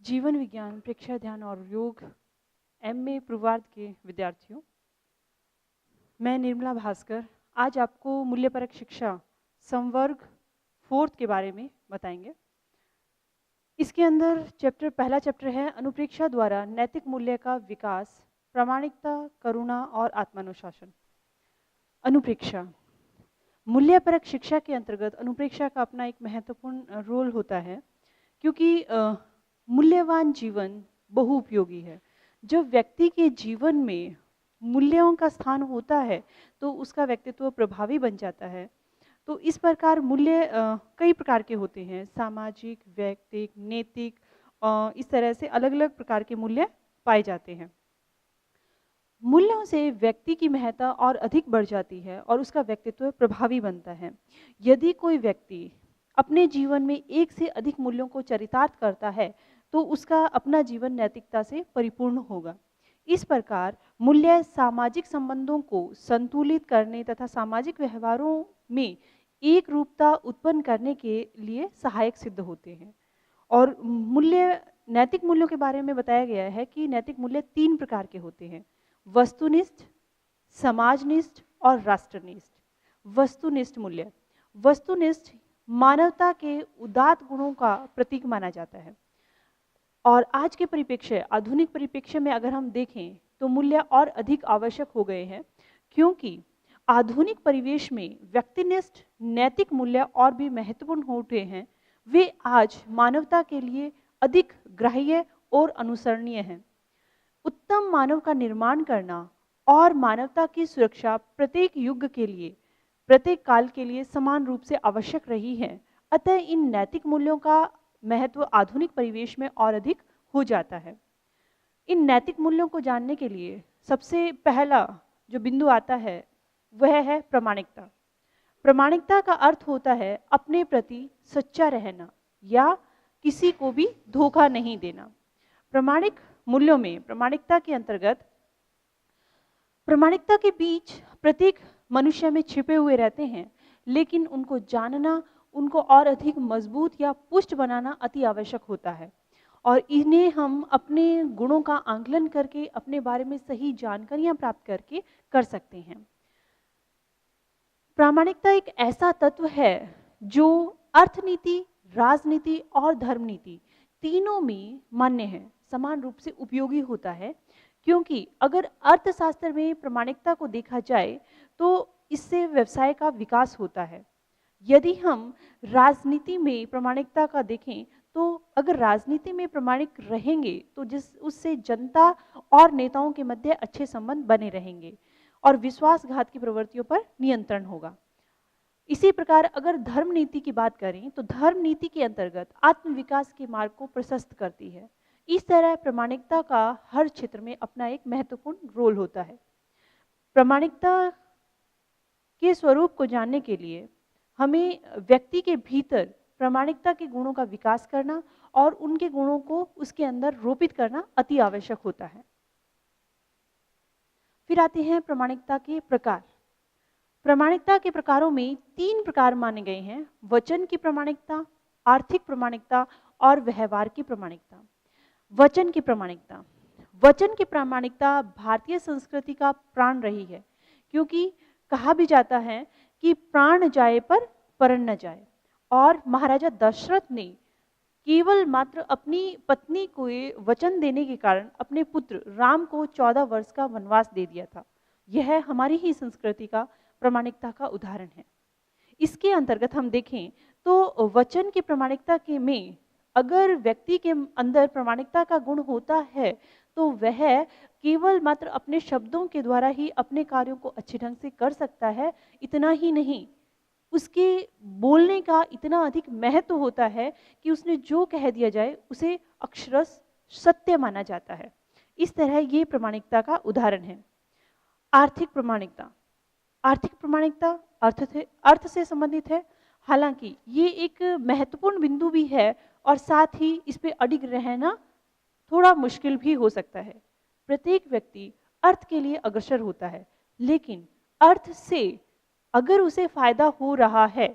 जीवन विज्ञान, प्रेक्षाध्यान ध्यान और योग एमए पूर्वार्ध के विद्यार्थियों, मैं निर्मला भास्कर आज आपको मूल्यपरक शिक्षा संवर्ग 4th के बारे में बताएंगे। इसके अंदर पहला चैप्टर है अनुप्रेक्षा द्वारा नैतिक मूल्य का विकास, प्रामाणिकता, करुणा और आत्मानुशासन। अनुप्रेक्षा मूल्यपरक शिक्षा के अंतर्गत अनुप्रेक्षा का अपना एक महत्वपूर्ण रोल होता है, क्योंकि मूल्यवान जीवन बहुउपयोगी है। जब व्यक्ति के जीवन में मूल्यों का स्थान होता है तो उसका व्यक्तित्व प्रभावी बन जाता है। तो इस प्रकार मूल्य कई प्रकार के होते हैं, सामाजिक, वैयक्तिक, नैतिक, इस तरह से अलग अलग प्रकार के मूल्य पाए जाते हैं। मूल्यों से व्यक्ति की महत्ता और अधिक बढ़ जाती है और उसका व्यक्तित्व प्रभावी बनता है। यदि कोई व्यक्ति अपने जीवन में एक से अधिक मूल्यों को चरितार्थ करता है तो उसका अपना जीवन नैतिकता से परिपूर्ण होगा। इस प्रकार मूल्य सामाजिक संबंधों को संतुलित करने तथा सामाजिक व्यवहारों में एक रूपता उत्पन्न करने के लिए सहायक सिद्ध होते हैं। और नैतिक मूल्यों के बारे में बताया गया है कि नैतिक मूल्य 3 प्रकार के होते हैं: वस्तुनिष्ठ, समाजनिष्ठ और राष्ट्रनिष्ठ। वस्तुनिष्ठ मूल्य, वस्तुनिष्ठ मानवता के उदात्त गुणों का प्रतीक माना जाता है। और आज के परिप्रेक्ष्य, आधुनिक परिप्रेक्ष्य में अगर हम देखें तो मूल्य और अधिक आवश्यक हो गए हैं, क्योंकि आधुनिक परिवेश में व्यक्तिनिष्ठ नैतिक मूल्य और भी महत्वपूर्ण हो उठे हैं। वे आज मानवता के लिए अधिक ग्राह्य और अनुसरणीय हैं। उत्तम मानव का निर्माण करना और मानवता की सुरक्षा प्रत्येक युग के लिए, प्रत्येक काल के लिए समान रूप से आवश्यक रही है। अतः इन नैतिक मूल्यों का महत्व आधुनिक परिवेश में और अधिक हो जाता है। इन नैतिक मूल्यों को जानने के लिए सबसे पहला जो बिंदु आता है वह है प्रामाणिकता। प्रामाणिकता का अर्थ होता है अपने प्रति सच्चा रहना या किसी को भी धोखा नहीं देना। प्रामाणिक मूल्यों में प्रामाणिकता के अंतर्गत प्रामाणिकता के बीच प्रत्येक मनुष्य में छिपे हुए रहते हैं, लेकिन उनको जानना, उनको और अधिक मजबूत या पुष्ट बनाना अति आवश्यक होता है। और इन्हें हम अपने गुणों का आंकलन करके अपने बारे में सही जानकारियां प्राप्त करके कर सकते हैं। प्रामाणिकता एक ऐसा तत्व है जो अर्थनीति, राजनीति और धर्मनीति तीनों में मान्य है, समान रूप से उपयोगी होता है। क्योंकि अगर अर्थशास्त्र में प्रामाणिकता को देखा जाए तो इससे व्यवसाय का विकास होता है। यदि हम राजनीति में प्रामाणिकता का देखें तो अगर राजनीति में प्रामाणिक रहेंगे तो उससे जनता और नेताओं के मध्य अच्छे संबंध बने रहेंगे और विश्वासघात की प्रवृत्तियों पर नियंत्रण होगा। इसी प्रकार अगर धर्म नीति की बात करें तो धर्म नीति के अंतर्गत आत्मविकास के मार्ग को प्रशस्त करती है। इस तरह प्रामाणिकता का हर क्षेत्र में अपना एक महत्वपूर्ण रोल होता है। प्रामाणिकता के स्वरूप को जानने के लिए हमें व्यक्ति के भीतर प्रामाणिकता के गुणों का विकास करना और उनके गुणों को उसके अंदर रोपित करना अति आवश्यक होता है। फिर आते हैं प्रामाणिकता के प्रकार। प्रामाणिकता के प्रकारों में 3 प्रकार माने गए हैं: वचन की प्रामाणिकता, आर्थिक प्रामाणिकता और व्यवहार की प्रामाणिकता। वचन की प्रामाणिकता, वचन की प्रामाणिकता भारतीय संस्कृति का प्राण रही है, क्योंकि कहा भी जाता है कि प्राण जाए पर परण न जाए। और महाराजा दशरथ ने केवल मात्र अपनी पत्नी को वचन देने के कारण अपने पुत्र राम को 14 वर्ष का वनवास दे दिया था। यह हमारी ही संस्कृति का प्रामाणिकता का उदाहरण है। इसके अंतर्गत हम देखें तो वचन की प्रामाणिकता के में अगर व्यक्ति के अंदर प्रामाणिकता का गुण होता है तो वह केवल मात्र अपने शब्दों के द्वारा ही अपने कार्यों को अच्छे ढंग से कर सकता है। इतना ही नहीं, उसके बोलने का इतना अधिक महत्व होता है कि उसने जो कह दिया जाए उसे अक्षरश सत्य माना जाता है। इस तरह ये प्रामाणिकता का उदाहरण है। आर्थिक प्रामाणिकता, आर्थिक प्रामाणिकता अर्थ से संबंधित है। हालांकि ये एक महत्वपूर्ण बिंदु भी है और साथ ही इस पे अडिग रहना थोड़ा मुश्किल भी हो सकता है। प्रत्येक व्यक्ति अर्थ के लिए अग्रसर होता है, लेकिन अर्थ से अगर उसे फायदा हो रहा है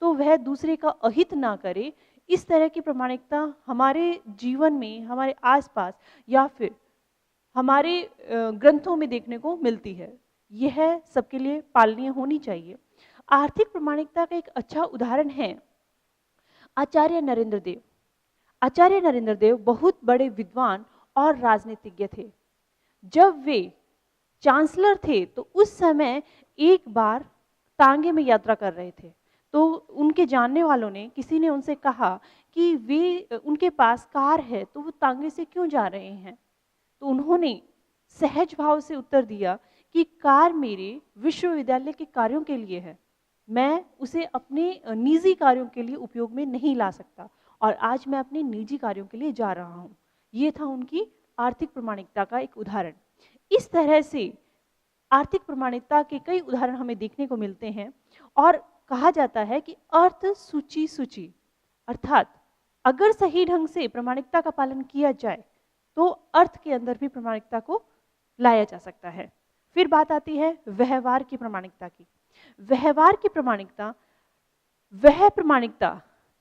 तो वह दूसरे का अहित ना करे, इस तरह की प्रामाणिकता हमारे जीवन में, हमारे आसपास या फिर हमारे ग्रंथों में देखने को मिलती है। यह सबके लिए पालनीय होनी चाहिए। आर्थिक प्रामाणिकता का एक अच्छा उदाहरण है आचार्य नरेंद्र देव। आचार्य नरेंद्र देव बहुत बड़े विद्वान और राजनीतिज्ञ थे। जब वे चांसलर थे तो उस समय एक बार तांगे में यात्रा कर रहे थे, तो उनके जानने वालों ने, किसी ने उनसे कहा कि वे, उनके पास कार है तो वो तांगे से क्यों जा रहे हैं। तो उन्होंने सहज भाव से उत्तर दिया कि कार मेरे विश्वविद्यालय के कार्यों के लिए है, मैं उसे अपने निजी कार्यों के लिए उपयोग में नहीं ला सकता और आज मैं अपने निजी कार्यों के लिए जा रहा हूँ। ये था उनकी आर्थिक प्रामाणिकता का एक उदाहरण। इस तरह से आर्थिक प्रामाणिकता के कई उदाहरण हमें देखने को मिलते हैं और कहा जाता है कि अर्थ सूची सूची, अर्थात अगर सही ढंग से प्रामाणिकता का पालन किया जाए तो अर्थ के अंदर भी प्रामाणिकता को लाया जा सकता है। फिर बात आती है व्यवहार की प्रामाणिकता की। व्यवहार की प्रामाणिकता वह प्रामाणिकता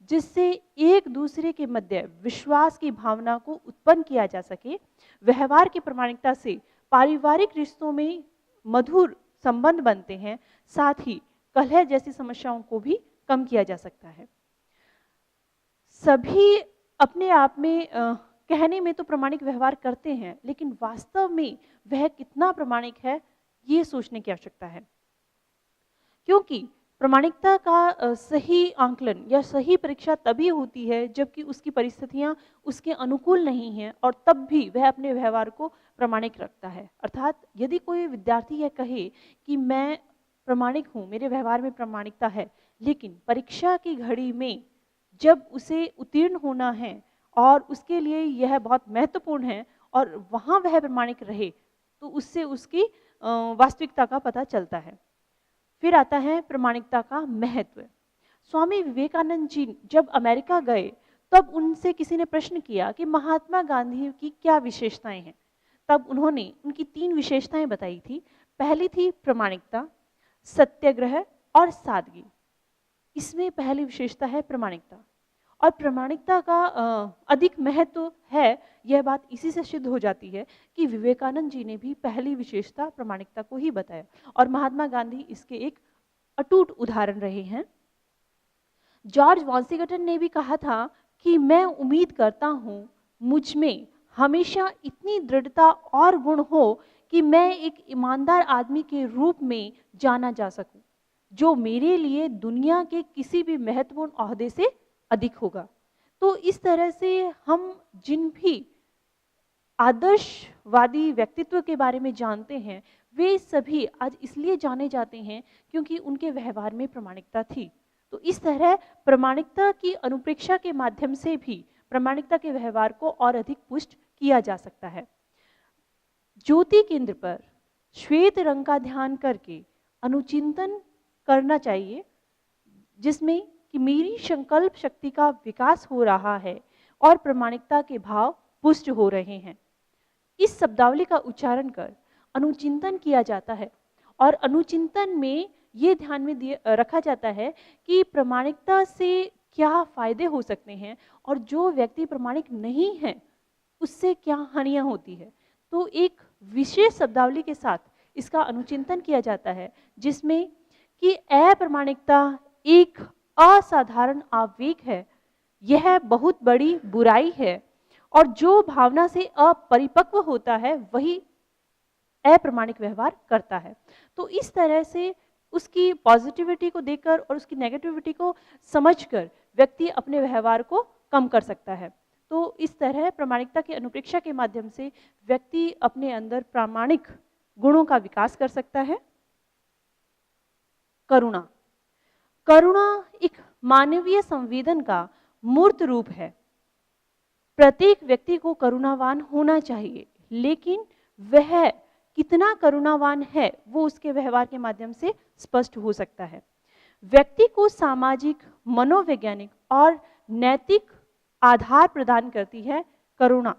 जिससे एक दूसरे के मध्य विश्वास की भावना को उत्पन्न किया जा सके। व्यवहार की प्रामाणिकता से पारिवारिक रिश्तों में मधुर संबंध बनते हैं, साथ ही कलह जैसी समस्याओं को भी कम किया जा सकता है। सभी अपने आप में कहने में तो प्रामाणिक व्यवहार करते हैं, लेकिन वास्तव में वह कितना प्रामाणिक है ये सोचने की आवश्यकता है, क्योंकि प्रामाणिकता का सही आंकलन या सही परीक्षा तभी होती है जबकि उसकी परिस्थितियां उसके अनुकूल नहीं हैं और तब भी वह अपने व्यवहार को प्रामाणिक रखता है। अर्थात यदि कोई विद्यार्थी यह कहे कि मैं प्रामाणिक हूँ, मेरे व्यवहार में प्रामाणिकता है, लेकिन परीक्षा की घड़ी में जब उसे उत्तीर्ण होना है और उसके लिए यह बहुत महत्वपूर्ण है और वहाँ वह प्रामाणिक रहे, तो उससे उसकी वास्तविकता का पता चलता है। फिर आता है प्रामाणिकता का महत्व। स्वामी विवेकानंद जी जब अमेरिका गए तब उनसे किसी ने प्रश्न किया कि महात्मा गांधी की क्या विशेषताएं हैं। तब उन्होंने उनकी 3 विशेषताएं बताई थी। पहली थी प्रामाणिकता, सत्याग्रह और सादगी। इसमें पहली विशेषता है प्रामाणिकता, और प्रामाणिकता का अधिक महत्व है, यह बात इसी से सिद्ध हो जाती है कि विवेकानंद जी ने भी पहली विशेषता प्रामाणिकता को ही बताया और महात्मा गांधी इसके एक अटूट उदाहरण रहे हैं। जॉर्ज वॉशिंगटन ने भी कहा था कि मैं उम्मीद करता हूं मुझ में हमेशा इतनी दृढ़ता और गुण हो कि मैं एक ईमानदार आदमी के रूप में जाना जा सकूं, जो मेरे लिए दुनिया के किसी भी महत्वपूर्ण ओहदे से अधिक होगा। तो इस तरह से हम जिन भी आदर्शवादी व्यक्तित्व के बारे में जानते हैं, वे सभी आज इसलिए जाने जाते हैं क्योंकि उनके व्यवहार में प्रामाणिकता थी। तो इस तरह प्रामाणिकता की अनुप्रेक्षा के माध्यम से भी प्रामाणिकता के व्यवहार को और अधिक पुष्ट किया जा सकता है। ज्योति केंद्र पर श्वेत रंग का ध्यान करके अनुचिंतन करना चाहिए, जिसमें कि मेरी संकल्प शक्ति का विकास हो रहा है और प्रामाणिकता के भाव पुष्ट हो रहे हैं। इस शब्दावली का उच्चारण कर अनुचिंतन किया जाता है और अनुचिंतन में ये ध्यान में रखा जाता है कि प्रामाणिकता से क्या फायदे हो सकते हैं और जो व्यक्ति प्रामाणिक नहीं है उससे क्या हानियां होती है। तो एक विशेष शब्दावली के साथ इसका अनुचिंतन किया जाता है, जिसमें कि अप्रामाणिकता एक असाधारण आवेग है, यह बहुत बड़ी बुराई है और जो भावना से अपरिपक्व होता है वही अप्रामाणिक व्यवहार करता है। तो इस तरह से उसकी पॉजिटिविटी को देखकर और उसकी नेगेटिविटी को समझकर व्यक्ति अपने व्यवहार को कम कर सकता है। तो इस तरह प्रामाणिकता की अनुप्रेक्षा के माध्यम से व्यक्ति अपने अंदर प्रामाणिक गुणों का विकास कर सकता है। करुणा। करुणा एक मानवीय संवेदन का मूर्त रूप है। प्रत्येक व्यक्ति को करुणावान होना चाहिए, लेकिन वह कितना करुणावान है वो उसके व्यवहार के माध्यम से स्पष्ट हो सकता है। व्यक्ति को सामाजिक, मनोवैज्ञानिक और नैतिक आधार प्रदान करती है करुणा।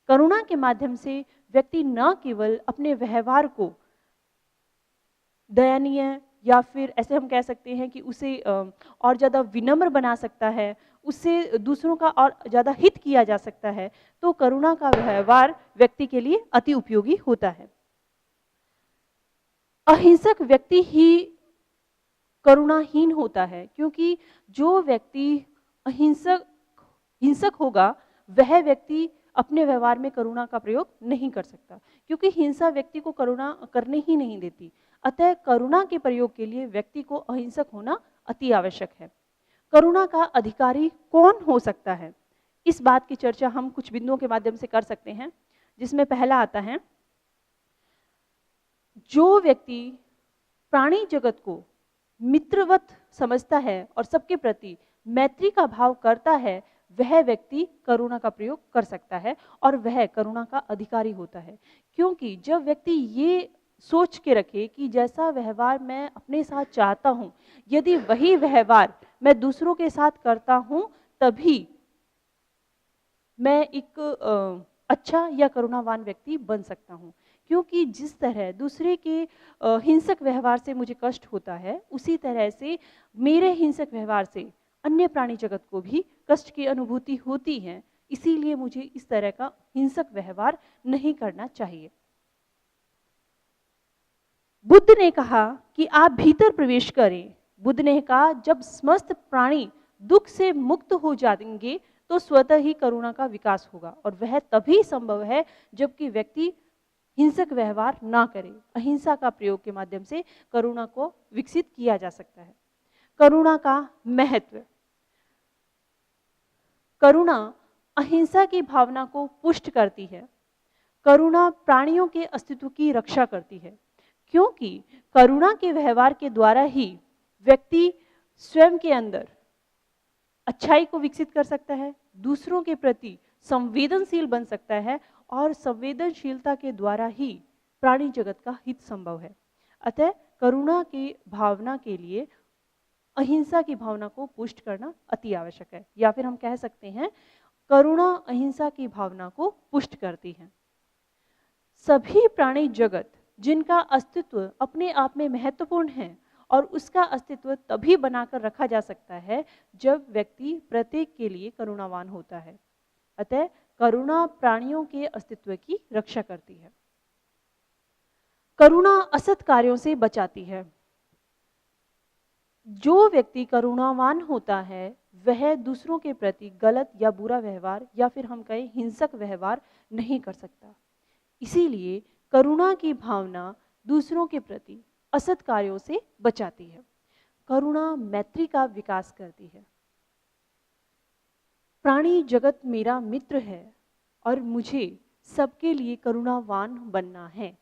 करुणा के माध्यम से व्यक्ति न केवल अपने व्यवहार को दयनीय या फिर ऐसे हम कह सकते हैं कि उसे और ज़्यादा विनम्र बना सकता है, उससे दूसरों का और ज़्यादा हित किया जा सकता है, तो करुणा का व्यवहार व्यक्ति के लिए अति उपयोगी होता है। अहिंसक व्यक्ति ही करुणाहीन होता है, क्योंकि जो व्यक्ति हिंसक होगा वह व्यक्ति अपने व्यवहार में करुणा का प्रयोग नहीं कर सकता, क्योंकि हिंसा व्यक्ति को करुणा करने ही नहीं देती। अतः करुणा के प्रयोग के लिए व्यक्ति को अहिंसक होना अति आवश्यक है। करुणा का अधिकारी कौन हो सकता है, इस बात की चर्चा हम कुछ बिंदुओं के माध्यम से कर सकते हैं, जिसमें पहला आता है, जो व्यक्ति प्राणी जगत को मित्रवत समझता है और सबके प्रति मैत्री का भाव करता है, वह व्यक्ति करुणा का प्रयोग कर सकता है और वह करुणा का अधिकारी होता है। क्योंकि जब व्यक्ति ये सोच के रखे कि जैसा व्यवहार मैं अपने साथ चाहता हूँ, यदि वही व्यवहार मैं दूसरों के साथ करता हूँ, तभी मैं एक अच्छा या करुणावान व्यक्ति बन सकता हूँ। क्योंकि जिस तरह दूसरे के हिंसक व्यवहार से मुझे कष्ट होता है, उसी तरह से मेरे हिंसक व्यवहार से अन्य प्राणी जगत को भी कष्ट की अनुभूति होती है। इसीलिए मुझे इस तरह का हिंसक व्यवहार नहीं करना चाहिए। बुद्ध ने कहा कि आप भीतर प्रवेश करें। बुद्ध ने कहा, जब समस्त प्राणी दुख से मुक्त हो जाएंगे तो स्वतः ही करुणा का विकास होगा, और वह तभी संभव है जबकि व्यक्ति हिंसक व्यवहार ना करे। अहिंसा का प्रयोग के माध्यम से करुणा को विकसित किया जा सकता है। करुणा का महत्व। करुणा अहिंसा की भावना को पुष्ट करती है। करुणा प्राणियों के अस्तित्व की रक्षा करती है, क्योंकि करुणा के व्यवहार के द्वारा ही व्यक्ति स्वयं के अंदर अच्छाई को विकसित कर सकता है, दूसरों के प्रति संवेदनशील बन सकता है, और संवेदनशीलता के द्वारा ही प्राणी जगत का हित संभव है। अतः करुणा की भावना के लिए अहिंसा की भावना को पुष्ट करना अति आवश्यक है, या फिर हम कह सकते हैं करुणा अहिंसा की भावना को पुष्ट करती है। सभी प्राणी जगत जिनका अस्तित्व अपने आप में महत्वपूर्ण है, और उसका अस्तित्व तभी बनाकर रखा जा सकता है जब व्यक्ति प्रत्येक के लिए करुणावान होता है। अतः करुणा प्राणियों के अस्तित्व की रक्षा करती है। करुणा असत कार्यों से बचाती है। जो व्यक्ति करुणावान होता है वह दूसरों के प्रति गलत या बुरा व्यवहार, या फिर हम कहें हिंसक व्यवहार नहीं कर सकता। इसीलिए करुणा की भावना दूसरों के प्रति असत कार्यों से बचाती है। करुणा मैत्री का विकास करती है। प्राणी जगत मेरा मित्र है और मुझे सबके लिए करुणावान बनना है।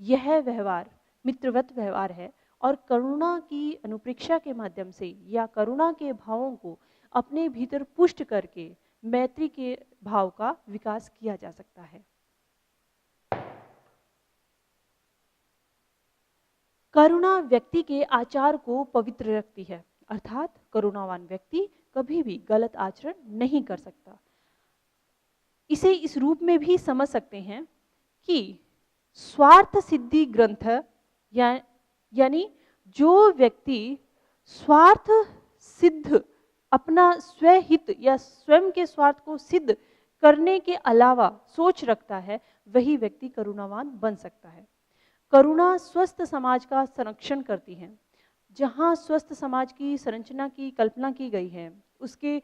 यह व्यवहार मित्रवत व्यवहार है, और करुणा की अनुप्रेक्षा के माध्यम से या करुणा के भावों को अपने भीतर पुष्ट करके मैत्री के भाव का विकास किया जा सकता है। करुणा व्यक्ति के आचार को पवित्र रखती है, अर्थात करुणावान व्यक्ति कभी भी गलत आचरण नहीं कर सकता। इसे इस रूप में भी समझ सकते हैं कि स्वार्थ सिद्धि ग्रंथ यानी जो व्यक्ति स्वार्थ सिद्ध अपना स्वहित या स्वयं के स्वार्थ को सिद्ध करने के अलावा सोच रखता है, वही व्यक्ति करुणावान बन सकता है। करुणा स्वस्थ समाज का संरक्षण करती है। जहाँ स्वस्थ समाज की संरचना की कल्पना की गई है, उसके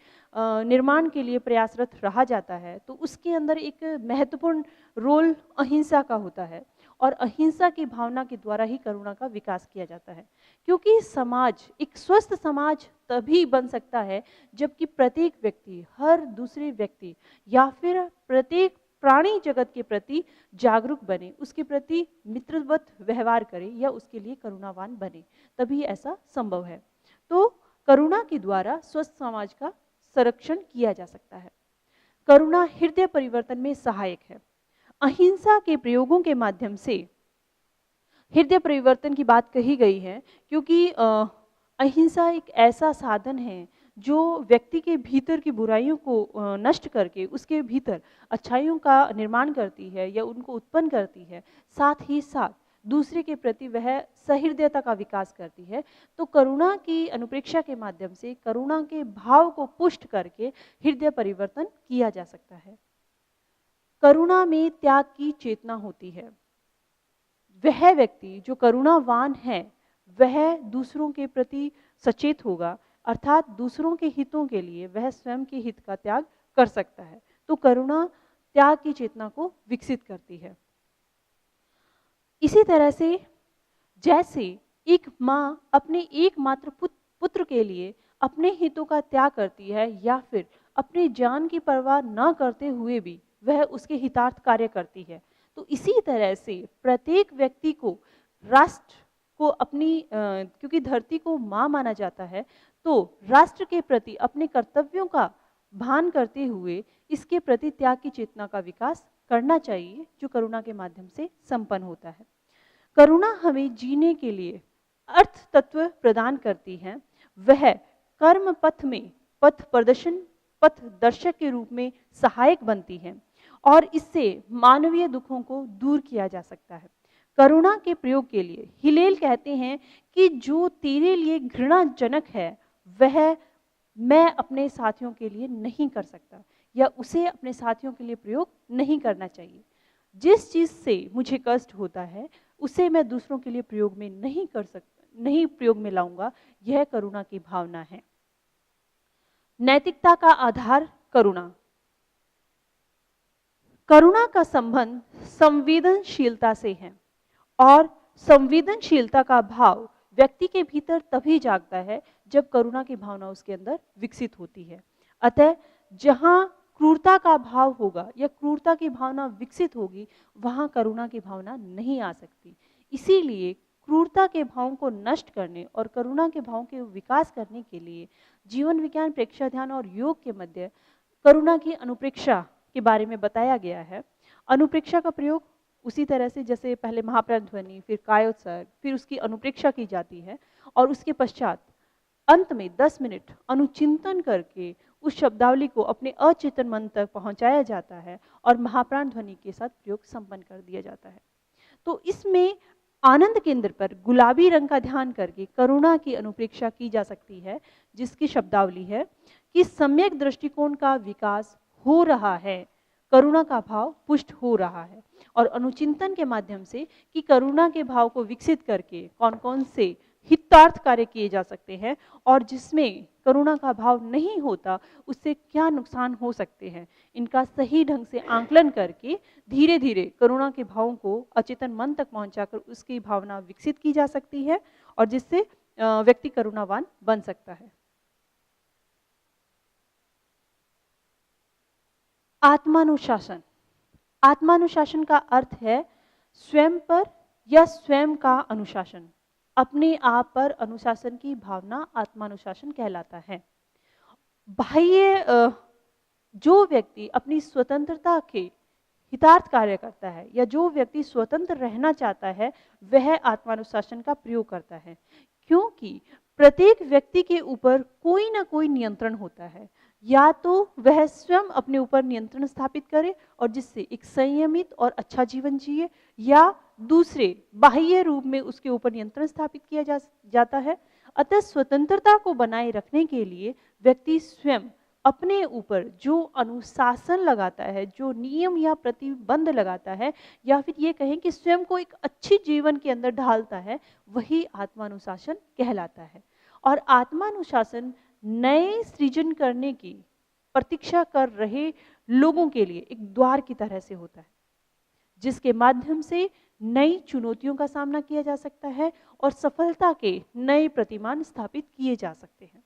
निर्माण के लिए प्रयासरत रहा जाता है, तो उसके अंदर एक महत्वपूर्ण रोल अहिंसा का होता है, और अहिंसा की भावना के द्वारा ही करुणा का विकास किया जाता है। क्योंकि समाज, एक स्वस्थ समाज तभी बन सकता है जबकि प्रत्येक व्यक्ति, हर दूसरे व्यक्ति या फिर प्रत्येक प्राणी जगत के प्रति जागरूक बने, उसके प्रति मित्रवत व्यवहार करे या उसके लिए करुणावान बने, तभी ऐसा संभव है। तो करुणा के द्वारा स्वस्थ समाज का संरक्षण किया जा सकता है। करुणा हृदय परिवर्तन में सहायक है। अहिंसा के प्रयोगों के माध्यम से हृदय परिवर्तन की बात कही गई है, क्योंकि अहिंसा एक ऐसा साधन है जो व्यक्ति के भीतर की बुराइयों को नष्ट करके उसके भीतर अच्छाइयों का निर्माण करती है या उनको उत्पन्न करती है। साथ ही साथ दूसरे के प्रति वह सहृदयता का विकास करती है। तो करुणा की अनुप्रेक्षा के माध्यम से करुणा के भाव को पुष्ट करके हृदय परिवर्तन किया जा सकता है। करुणा में त्याग की चेतना होती है। वह व्यक्ति जो करुणावान है वह दूसरों के प्रति सचेत होगा, अर्थात दूसरों के हितों के लिए वह स्वयं के हित का त्याग कर सकता है। तो करुणा त्याग की चेतना को विकसित करती है। इसी तरह से जैसे एक माँ अपने एकमात्र पुत्र के लिए अपने हितों का त्याग करती है या फिर अपनी जान की परवाह न करते हुए भी वह उसके हितार्थ कार्य करती है, तो इसी तरह से प्रत्येक व्यक्ति को राष्ट्र को अपनी क्योंकि धरती को माँ माना जाता है, तो राष्ट्र के प्रति अपने कर्तव्यों का भान करते हुए इसके प्रति त्याग की चेतना का विकास करना चाहिए, जो करुणा के माध्यम से संपन्न होता है। करुणा हमें जीने के लिए अर्थ तत्व प्रदान करती है। वह कर्म पथ में पथ दर्शक के रूप में सहायक बनती है और इससे मानवीय दुखों को दूर किया जा सकता है। करुणा के प्रयोग के लिए हिलेल कहते हैं कि जो तेरे लिए घृणाजनक है वह मैं अपने साथियों के लिए नहीं कर सकता, या उसे अपने साथियों के लिए प्रयोग नहीं करना चाहिए। जिस चीज़ से मुझे कष्ट होता है उसे मैं दूसरों के लिए प्रयोग में नहीं प्रयोग में लाऊंगा। यह करुणा की भावना है। नैतिकता का आधार करुणा। करुणा का संबंध संवेदनशीलता से है और संवेदनशीलता का भाव व्यक्ति के भीतर तभी जागता है जब करुणा की भावना उसके अंदर विकसित होती है। अतः जहां क्रूरता का भाव होगा या क्रूरता की भावना विकसित होगी, वहां करुणा की भावना नहीं आ सकती। इसीलिए क्रूरता के भावों को नष्ट करने और करुणा के भावों के विकास करने के लिए जीवन विज्ञान, प्रेक्षा ध्यान और योग के मध्य करुणा की अनुप्रेक्षा के बारे में बताया गया है। अनुप्रेक्षा का प्रयोग उसी तरह से जैसे पहले महाप्राण ध्वनि, फिर कायोत्सर्ग, फिर उसकी अनुप्रेक्षा की जाती है और उसके पश्चात अंत में 10 मिनट अनुचिंतन करके उस शब्दावली को अपने अचेतन मन तक पहुंचाया जाता है और महाप्राण ध्वनि के साथ प्रयोग संपन्न कर दिया जाता है। तो इसमें आनंद केंद्र पर गुलाबी रंग का ध्यान करके करुणा की अनुप्रेक्षा की जा सकती है, जिसकी शब्दावली है कि सम्यक दृष्टिकोण का विकास हो रहा है, करुणा का भाव पुष्ट हो रहा है। और अनुचिंतन के माध्यम से कि करुणा के भाव को विकसित करके कौन कौन से हितार्थ कार्य किए जा सकते हैं और जिसमें करुणा का भाव नहीं होता उससे क्या नुकसान हो सकते हैं, इनका सही ढंग से आंकलन करके धीरे धीरे करुणा के भावों को अचेतन मन तक पहुंचाकर उसकी भावना विकसित की जा सकती है और जिससे व्यक्ति करुणावान बन सकता है। आत्मानुशासन। आत्मानुशासन का अर्थ है स्वयं पर या स्वयं का अनुशासन। अपने आप पर अनुशासन की भावना आत्मानुशासन कहलाता है। बाह्य जो व्यक्ति अपनी स्वतंत्रता के हितार्थ कार्य करता है या जो व्यक्ति स्वतंत्र रहना चाहता है वह आत्मानुशासन का प्रयोग करता है, क्योंकि प्रत्येक व्यक्ति के ऊपर कोई ना कोई नियंत्रण होता है। या तो वह स्वयं अपने ऊपर नियंत्रण स्थापित करे और जिससे एक संयमित और अच्छा जीवन जिए, या दूसरे बाह्य रूप में उसके ऊपर नियंत्रण स्थापित किया जाता है। अतः स्वतंत्रता को बनाए रखने के लिए व्यक्ति स्वयं अपने ऊपर जो अनुशासन लगाता है, जो नियम या प्रतिबंध लगाता है, या फिर ये कहें कि स्वयं को एक अच्छी जीवन के अंदर ढालता है, वही आत्मानुशासन कहलाता है। और आत्मानुशासन नए सृजन करने की प्रतीक्षा कर रहे लोगों के लिए एक द्वार की तरह से होता है, जिसके माध्यम से नई चुनौतियों का सामना किया जा सकता है और सफलता के नए प्रतिमान स्थापित किए जा सकते हैं।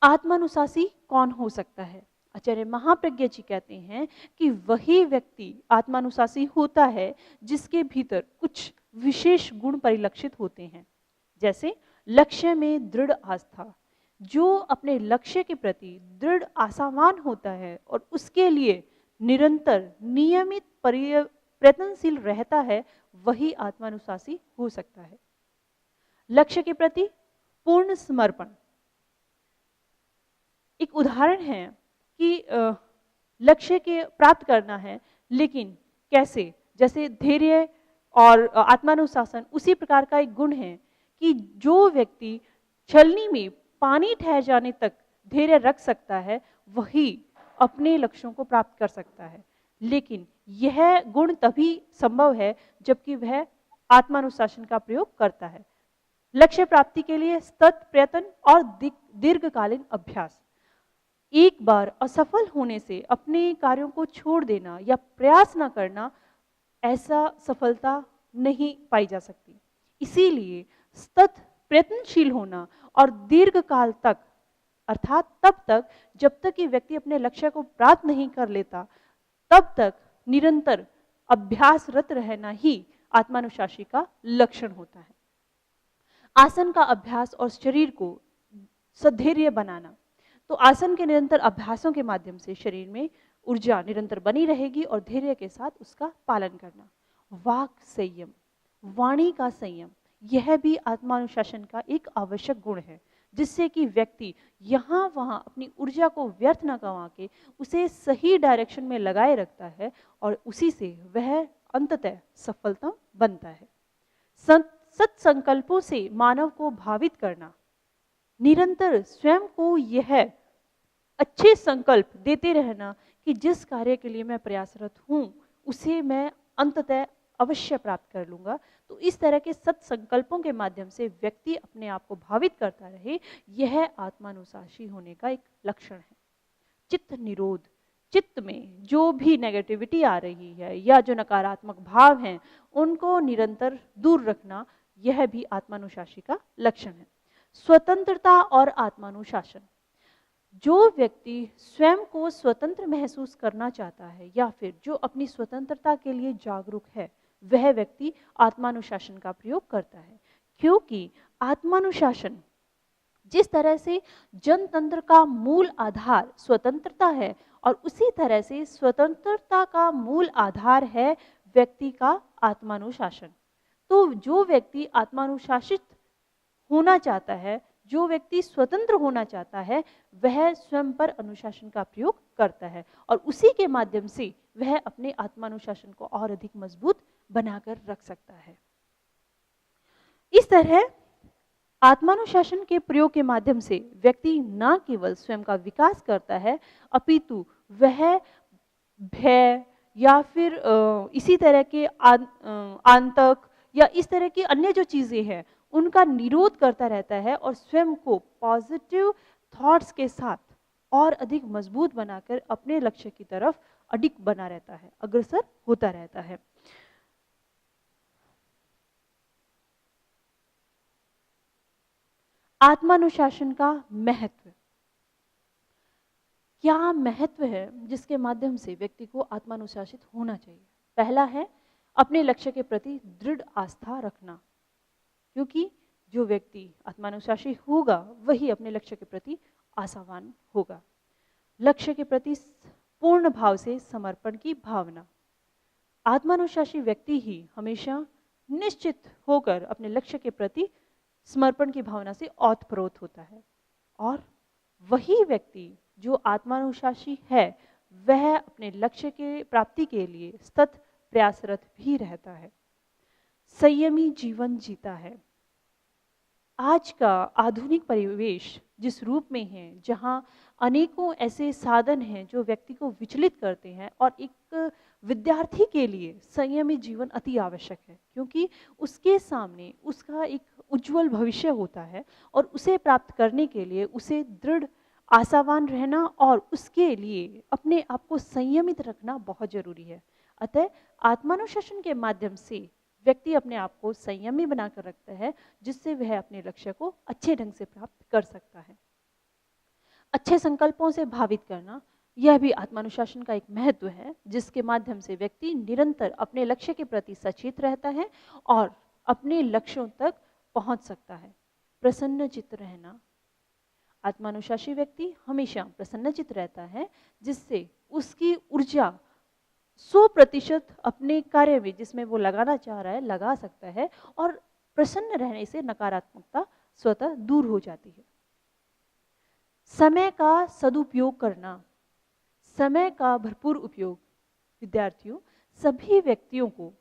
आत्मानुशासी कौन हो सकता है? आचार्य महाप्रज्ञा जी कहते हैं कि वही व्यक्ति आत्मानुशासी होता है जिसके भीतर कुछ विशेष गुण परिलक्षित होते हैं, जैसे लक्ष्य में दृढ़ आस्था। जो अपने लक्ष्य के प्रति दृढ़ आशावान होता है और उसके लिए निरंतर नियमित प्रयत्नशील रहता है, वही आत्मानुशासी हो सकता है। लक्ष्य के प्रति पूर्ण समर्पण एक उदाहरण है कि लक्ष्य के प्राप्त करना है, लेकिन कैसे? जैसे धैर्य और आत्मानुशासन उसी प्रकार का एक गुण है कि जो व्यक्ति छलनी में पानी ठहर जाने तक धैर्य रख सकता है, वही अपने लक्ष्यों को प्राप्त कर सकता है। लेकिन यह गुण तभी संभव है जबकि वह आत्मानुशासन का प्रयोग करता है। लक्ष्य प्राप्ति के लिए सतत प्रयत्न और दीर्घकालीन अभ्यास। एक बार असफल होने से अपने कार्यों को छोड़ देना या प्रयास न करना, ऐसा सफलता नहीं पाई जा सकती। इसीलिए सतत प्रयत्नशील होना और दीर्घकाल तक, अर्थात तब तक जब तक कि व्यक्ति अपने लक्ष्य को प्राप्त नहीं कर लेता, तब तक निरंतर अभ्यासरत रहना ही आत्मानुशासी का लक्षण होता है। आसन का अभ्यास और शरीर को सधैर्य बनाना। तो आसन के निरंतर अभ्यासों के माध्यम से शरीर में ऊर्जा निरंतर बनी रहेगी और धैर्य के साथ उसका पालन करना। वाक संयम, वाणी का संयम, यह भी आत्मानुशासन का एक आवश्यक गुण है, जिससे कि व्यक्ति यहाँ वहाँ अपनी ऊर्जा को व्यर्थ न गंवा के उसे सही डायरेक्शन में लगाए रखता है और उसी से वह अंततः सफलता बनता है। सत्संकल्पों से मानव को भावित करना, निरंतर स्वयं को यह अच्छे संकल्प देते रहना कि जिस कार्य के लिए मैं प्रयासरत हूँ उसे मैं अंततः अवश्य प्राप्त कर लूँगा। तो इस तरह के सत्संकल्पों के माध्यम से व्यक्ति अपने आप को भावित करता रहे, यह आत्मानुशासी होने का एक लक्षण है। चित्त निरोध, चित्त में जो भी नेगेटिविटी आ रही है या जो नकारात्मक भाव हैं उनको निरंतर दूर रखना, यह भी आत्मानुशासी का लक्षण है। स्वतंत्रता और आत्मानुशासन, जो व्यक्ति स्वयं को स्वतंत्र महसूस करना चाहता है या फिर जो अपनी स्वतंत्रता के लिए जागरूक है, वह व्यक्ति आत्मानुशासन का प्रयोग करता है। क्योंकि आत्मानुशासन जिस तरह से जनतंत्र का मूल आधार स्वतंत्रता है, और उसी तरह से स्वतंत्रता का मूल आधार है व्यक्ति का आत्मानुशासन। तो जो व्यक्ति आत्मानुशासित होना चाहता है, जो व्यक्ति स्वतंत्र होना चाहता है, वह स्वयं पर अनुशासन का प्रयोग करता है और उसी के माध्यम से वह अपने आत्मानुशासन को और अधिक मजबूत बनाकर रख सकता है। इस तरह आत्मानुशासन के प्रयोग के माध्यम से व्यक्ति न केवल स्वयं का विकास करता है, अपितु वह भय या फिर इसी तरह के आंतक या इस तरह की अन्य जो चीजें हैं उनका निरोध करता रहता है और स्वयं को पॉजिटिव थॉट्स के साथ और अधिक मजबूत बनाकर अपने लक्ष्य की तरफ अडिग बना रहता है, अग्रसर होता रहता है। आत्मानुशासन का महत्व, क्या महत्व है जिसके माध्यम से व्यक्ति को आत्मानुशासित होना चाहिए? पहला है अपने लक्ष्य के प्रति दृढ़ आस्था रखना, क्योंकि जो व्यक्ति आत्मानुशासी होगा वही अपने लक्ष्य के प्रति आशावान होगा। लक्ष्य के प्रति पूर्ण भाव से समर्पण की भावना, आत्मानुशासी व्यक्ति ही हमेशा निश्चित होकर अपने लक्ष्य के प्रति समर्पण की भावना से ओतप्रोत होता है, और वही व्यक्ति जो आत्मानुशासी है वह अपने लक्ष्य के प्राप्ति के लिए सतत प्रयासरत भी रहता है। संयमी जीवन जीता है। आज का आधुनिक परिवेश जिस रूप में है, जहां अनेकों ऐसे साधन हैं जो व्यक्ति को विचलित करते हैं, और एक विद्यार्थी के लिए संयमी जीवन अति आवश्यक है, क्योंकि उसके सामने उसका एक उज्जवल भविष्य होता है और उसे प्राप्त करने के लिए उसे दृढ़ आशावान रहना और उसके लिए अपने आप को संयमित रखना बहुत जरूरी है। अतः आत्मानुशासन के माध्यम से व्यक्ति अपने आप को संयमी बनाकर रखता है, जिससे वह अपने लक्ष्य को अच्छे ढंग से प्राप्त कर सकता है। अच्छे संकल्पों से भावित करना, यह भी आत्मानुशासन का एक महत्व है, जिसके माध्यम से व्यक्ति निरंतर अपने लक्ष्य के प्रति सचेत रहता है और अपने लक्ष्यों तक पहुंच सकता है। प्रसन्न चित्त रहना, आत्मानुशासी व्यक्ति हमेशा प्रसन्नचित्त रहता है, जिससे उसकी ऊर्जा 100% अपने कार्य में जिसमें वो लगाना चाह रहा है लगा सकता है, और प्रसन्न रहने से नकारात्मकता स्वतः दूर हो जाती है। समय का सदुपयोग करना, समय का भरपूर उपयोग विद्यार्थियों, सभी व्यक्तियों को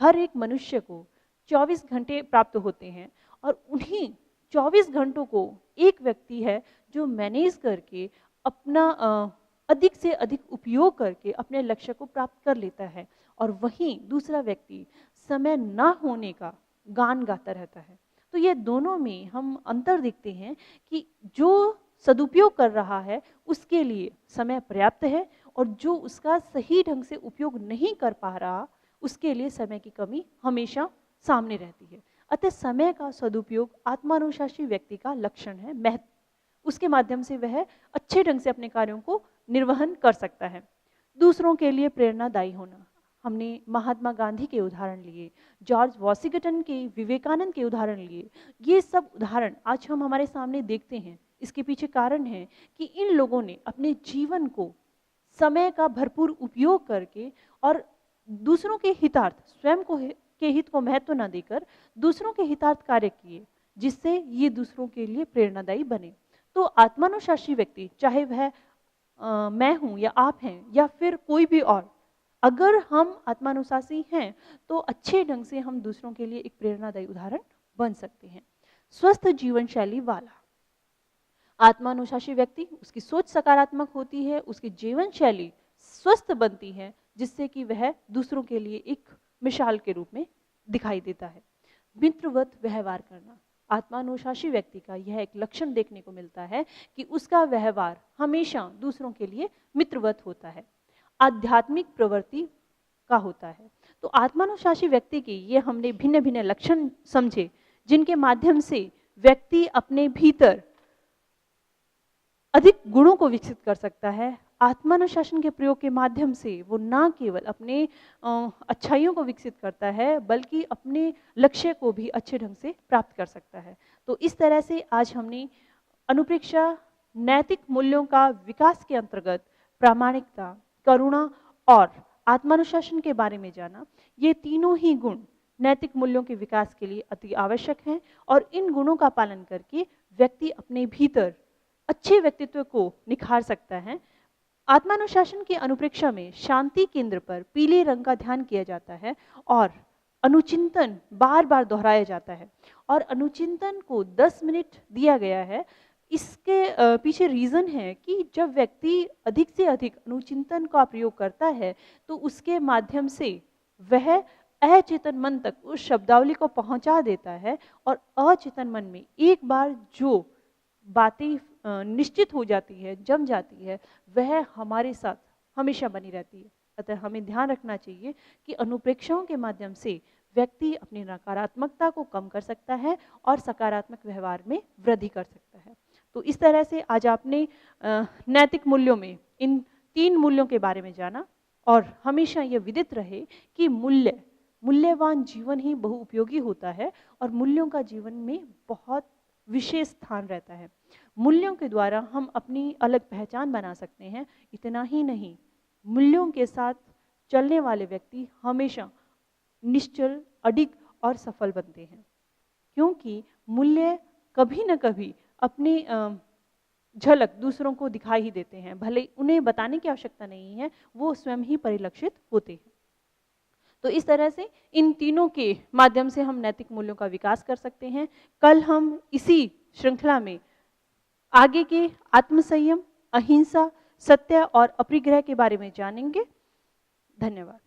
हर एक मनुष्य को 24 घंटे प्राप्त होते हैं और उन्हीं 24 घंटों को एक व्यक्ति है जो मैनेज करके अपना अधिक से अधिक उपयोग करके अपने लक्ष्य को प्राप्त कर लेता है, और वहीं दूसरा व्यक्ति समय ना होने का गान गाता रहता है। तो ये दोनों में हम अंतर देखते हैं कि जो सदुपयोग कर रहा है उसके लिए समय पर्याप्त है, और जो उसका सही ढंग से उपयोग नहीं कर पा रहा उसके लिए समय की कमी हमेशा सामने रहती है। अतः समय का सदुपयोग आत्मानुशासी व्यक्ति का लक्षण है, महत्व उसके माध्यम से वह अच्छे ढंग से अपने कार्यों को निर्वहन कर सकता है। दूसरों के लिए प्रेरणादायी होना, हमने महात्मा गांधी के उदाहरण लिए, जॉर्ज वॉशिंगटन के, विवेकानंद के उदाहरण लिए। ये सब उदाहरण आज हम हमारे सामने देखते हैं। इसके पीछे कारण है कि इन लोगों ने अपने जीवन को समय का भरपूर उपयोग करके और दूसरों के हितार्थ, स्वयं को के हित को महत्व न देकर दूसरों के हितार्थ कार्य किए, जिससे ये दूसरों के लिए प्रेरणादायी बने। तो आत्मानुशासी व्यक्ति, चाहे वह मैं हूं या आप हैं या फिर कोई भी और, अगर हम आत्मानुशासी हैं तो अच्छे ढंग से हम दूसरों के लिए एक प्रेरणादायी उदाहरण बन सकते हैं। स्वस्थ जीवन शैली वाला आत्मानुशासी व्यक्ति, उसकी सोच सकारात्मक होती है, उसकी जीवन शैली स्वस्थ बनती है, जिससे कि वह दूसरों के लिए एक मिसाल के रूप में दिखाई देता है। मित्रवत व्यवहार करना, आत्मानुशासी व्यक्ति का यह एक लक्षण देखने को मिलता है कि उसका व्यवहार हमेशा दूसरों के लिए मित्रवत होता है, आध्यात्मिक प्रवृत्ति का होता है। तो आत्मानुशासी व्यक्ति के ये हमने भिन्न भिन्न लक्षण समझे, जिनके माध्यम से व्यक्ति अपने भीतर अधिक गुणों को विकसित कर सकता है। आत्मानुशासन के प्रयोग के माध्यम से वो ना केवल अपने अच्छाइयों को विकसित करता है, बल्कि अपने लक्ष्य को भी अच्छे ढंग से प्राप्त कर सकता है। तो इस तरह से आज हमने अनुप्रेक्षा नैतिक मूल्यों का विकास के अंतर्गत प्रामाणिकता, करुणा और आत्मानुशासन के बारे में जाना। ये तीनों ही गुण नैतिक मूल्यों के विकास के लिए अति आवश्यक हैं, और इन गुणों का पालन करके व्यक्ति अपने भीतर अच्छे व्यक्तित्व को निखार सकता है। आत्मानुशासन की अनुप्रेक्षा में शांति केंद्र पर पीले रंग का ध्यान किया जाता है और अनुचिंतन बार बार दोहराया जाता है, और अनुचिंतन को 10 मिनट दिया गया है। इसके पीछे रीज़न है कि जब व्यक्ति अधिक से अधिक अनुचिंतन का प्रयोग करता है तो उसके माध्यम से वह अचेतन मन तक उस शब्दावली को पहुंचा देता है, और अचेतन मन में एक बार जो बातें निश्चित हो जाती है, जम जाती है, वह हमारे साथ हमेशा बनी रहती है। अतः हमें ध्यान रखना चाहिए कि अनुप्रेक्षाओं के माध्यम से व्यक्ति अपनी नकारात्मकता को कम कर सकता है और सकारात्मक व्यवहार में वृद्धि कर सकता है। तो इस तरह से आज आपने नैतिक मूल्यों में इन 3 मूल्यों के बारे में जाना, और हमेशा यह विदित रहे कि मूल्यवान जीवन ही बहुउपयोगी होता है, और मूल्यों का जीवन में बहुत विशेष स्थान रहता है। मूल्यों के द्वारा हम अपनी अलग पहचान बना सकते हैं। इतना ही नहीं, मूल्यों के साथ चलने वाले व्यक्ति हमेशा निश्चल, अडिग और सफल बनते हैं, क्योंकि मूल्य कभी न कभी अपनी झलक दूसरों को दिखाई ही देते हैं, भले उन्हें बताने की आवश्यकता नहीं है, वो स्वयं ही परिलक्षित होते हैं। तो इस तरह से इन तीनों के माध्यम से हम नैतिक मूल्यों का विकास कर सकते हैं। कल हम इसी श्रृंखला में आगे के आत्मसंयम, अहिंसा, सत्य और अपरिग्रह के बारे में जानेंगे। धन्यवाद।